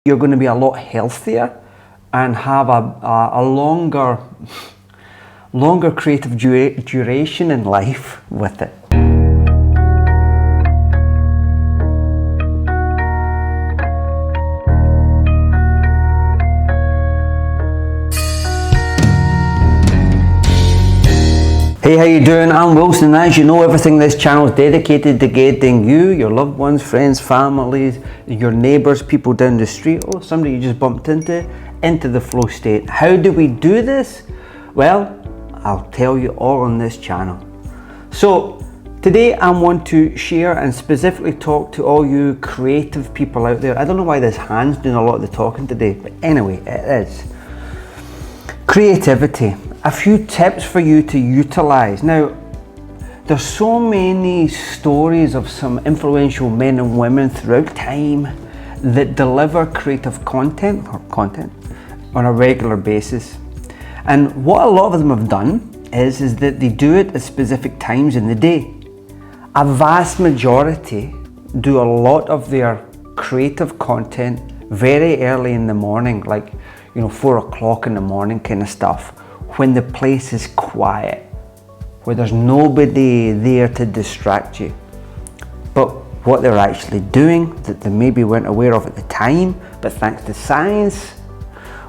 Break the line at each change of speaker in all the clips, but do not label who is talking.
you're going to be a lot healthier and have a longer creative duration in life with it. Hey, how you doing? I'm Wilson. As you know, everything in this channel is dedicated to getting you, your loved ones, friends, families, your neighbours, people down the street, or somebody you just bumped into the flow state. How do we do this? Well, I'll tell you all on this channel. So today I want to share and specifically talk to all you creative people out there. I don't know why this hand's doing a lot of the talking today, but anyway, it is. Creativity. A few tips for you to utilize. Now, there's so many stories of some influential men and women throughout time that deliver creative content on a regular basis. And what a lot of them have done is that they do it at specific times in the day. A vast majority do a lot of their creative content very early in the morning, like 4 o'clock in the morning kind of stuff, when the place is quiet, where there's nobody there to distract you. But what they're actually doing that they maybe weren't aware of at the time, but thanks to science,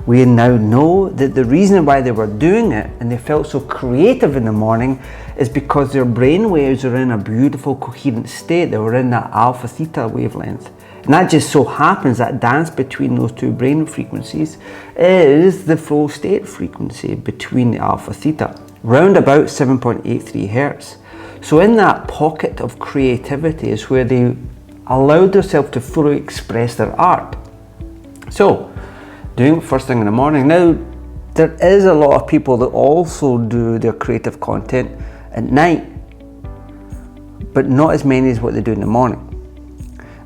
we now know that the reason why they were doing it and they felt so creative in the morning is because their brain waves are in a beautiful coherent state. They were in that alpha theta wavelength. And that just so happens that dance between those two brain frequencies is the flow state frequency between the alpha theta, round about 7.83 hertz. So in that pocket of creativity is where they allowed themselves to fully express their art. So doing it first thing in the morning. Now, there is a lot of people that also do their creative content at night, but not as many as what they do in the morning.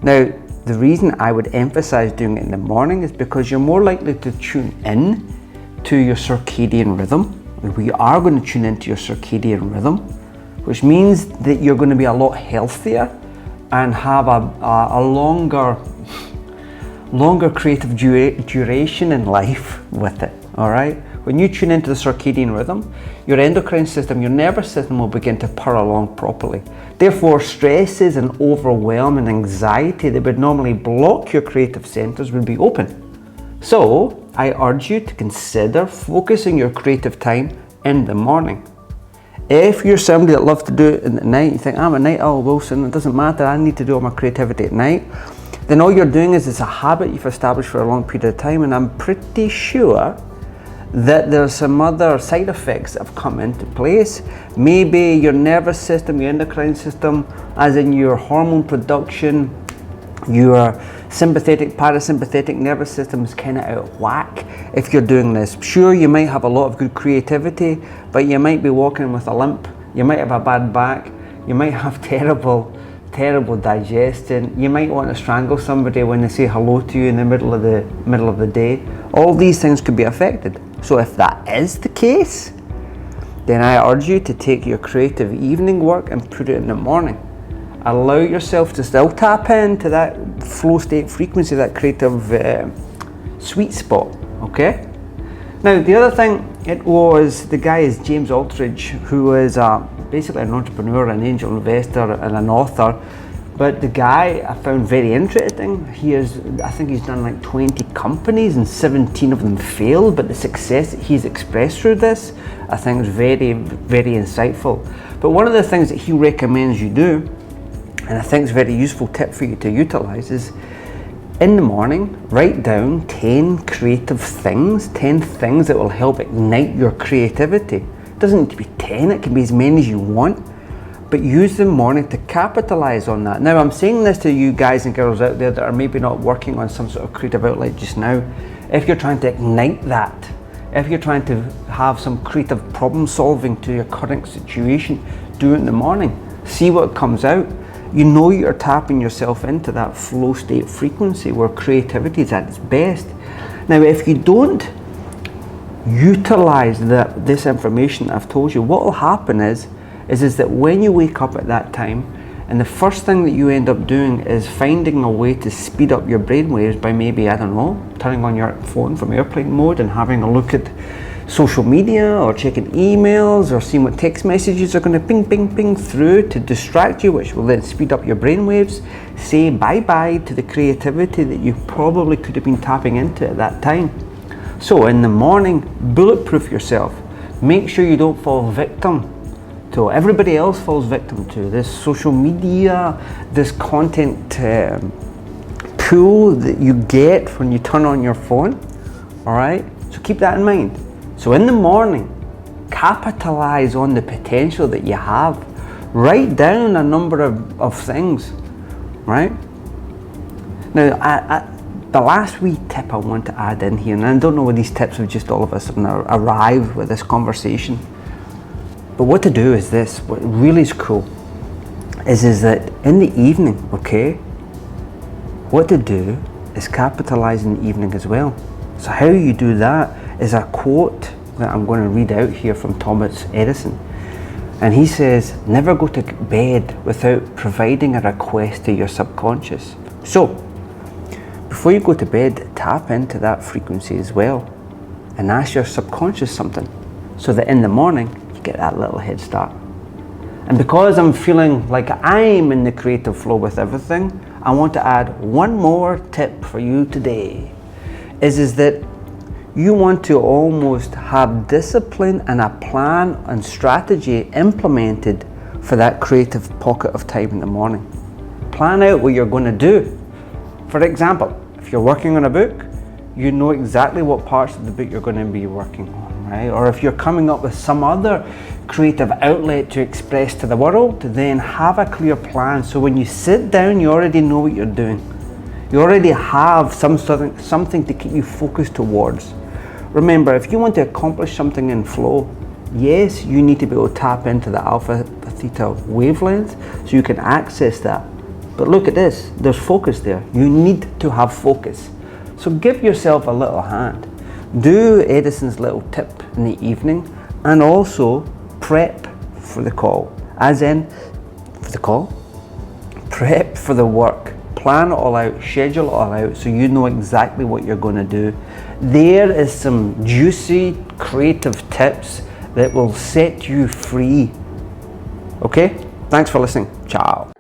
Now, the reason I would emphasize doing it in the morning is because you're more likely to tune in to your circadian rhythm. We are going to tune into your circadian rhythm, which means that you're going to be a lot healthier and have a longer creative duration in life with it. All right. When you tune into the circadian rhythm, your endocrine system, your nervous system will begin to purr along properly. Therefore, stresses and overwhelm and anxiety that would normally block your creative centers will be open. So, I urge you to consider focusing your creative time in the morning. If you're somebody that loves to do it at night, you think, I'm a night owl, Wilson, it doesn't matter, I need to do all my creativity at night, then all you're doing is it's a habit you've established for a long period of time, and I'm pretty sure that there's some other side effects that have come into place. Maybe your nervous system, your endocrine system, as in your hormone production, your sympathetic, parasympathetic nervous system is kind of out of whack if you're doing this. Sure, you might have a lot of good creativity, but you might be walking with a limp, you might have a bad back, you might have terrible digestion, you might want to strangle somebody when they say hello to you in the middle of the day. All these things could be affected. So if that is the case, then I urge you to take your creative evening work and put it in the morning. Allow yourself to still tap into that flow state frequency, that creative sweet spot, okay? Now, the other thing, the guy is James Aldridge, who is basically an entrepreneur, an angel investor, and an author. But the guy I found very interesting. I think he's done like 20 companies and 17 of them failed, but the success that he's expressed through this, I think is very, very insightful. But one of the things that he recommends you do, and I think is a very useful tip for you to utilize, is in the morning, write down 10 creative things, 10 things that will help ignite your creativity. It doesn't need to be 10, it can be as many as you want, but use the morning to capitalize on that. Now, I'm saying this to you guys and girls out there that are maybe not working on some sort of creative outlet just now. If you're trying to ignite that, if you're trying to have some creative problem solving to your current situation, do it in the morning. See what comes out. You know you're tapping yourself into that flow state frequency where creativity is at its best. Now, if you don't utilize this information I've told you, what will happen is that when you wake up at that time, And the first thing that you end up doing is finding a way to speed up your brainwaves by maybe, I don't know, turning on your phone from airplane mode and having a look at social media or checking emails or seeing what text messages are going to ping, ping, ping through to distract you, which will then speed up your brainwaves. Say bye-bye to the creativity that you probably could have been tapping into at that time. So in the morning, bulletproof yourself. Make sure you don't fall victim to everybody else falls victim to this social media, this content pool that you get when you turn on your phone. All right, so keep that in mind. So in the morning, capitalize on the potential that you have. Write down a number of things, right? Now, the last wee tip I want to add in here, and I don't know where these tips have just all of us arrived with this conversation, but what to do is this, what really is cool, is that in the evening, okay, what to do is capitalize in the evening as well. So how you do that is a quote that I'm going to read out here from Thomas Edison. And he says, never go to bed without providing a request to your subconscious. So, before you go to bed, tap into that frequency as well and ask your subconscious something so that in the morning, get that little head start. And because I'm feeling like I'm in the creative flow with everything, I want to add one more tip for you today, is that you want to almost have discipline and a plan and strategy implemented for that creative pocket of time in the morning. Plan out what you're going to do. For example, if you're working on a book, you know exactly what parts of the book you're going to be working on, right? Or if you're coming up with some other creative outlet to express to the world, then have a clear plan. So when you sit down, you already know what you're doing. You already have something to keep you focused towards. Remember, if you want to accomplish something in flow, yes, you need to be able to tap into the alpha theta wavelength so you can access that. But look at this, there's focus there. You need to have focus. So give yourself a little hand. Do Edison's little tip in the evening and also prep for the call. As in, for the call, prep for the work. Plan it all out, schedule it all out so you know exactly what you're going to do. There is some juicy creative tips that will set you free. Okay? Thanks for listening. Ciao.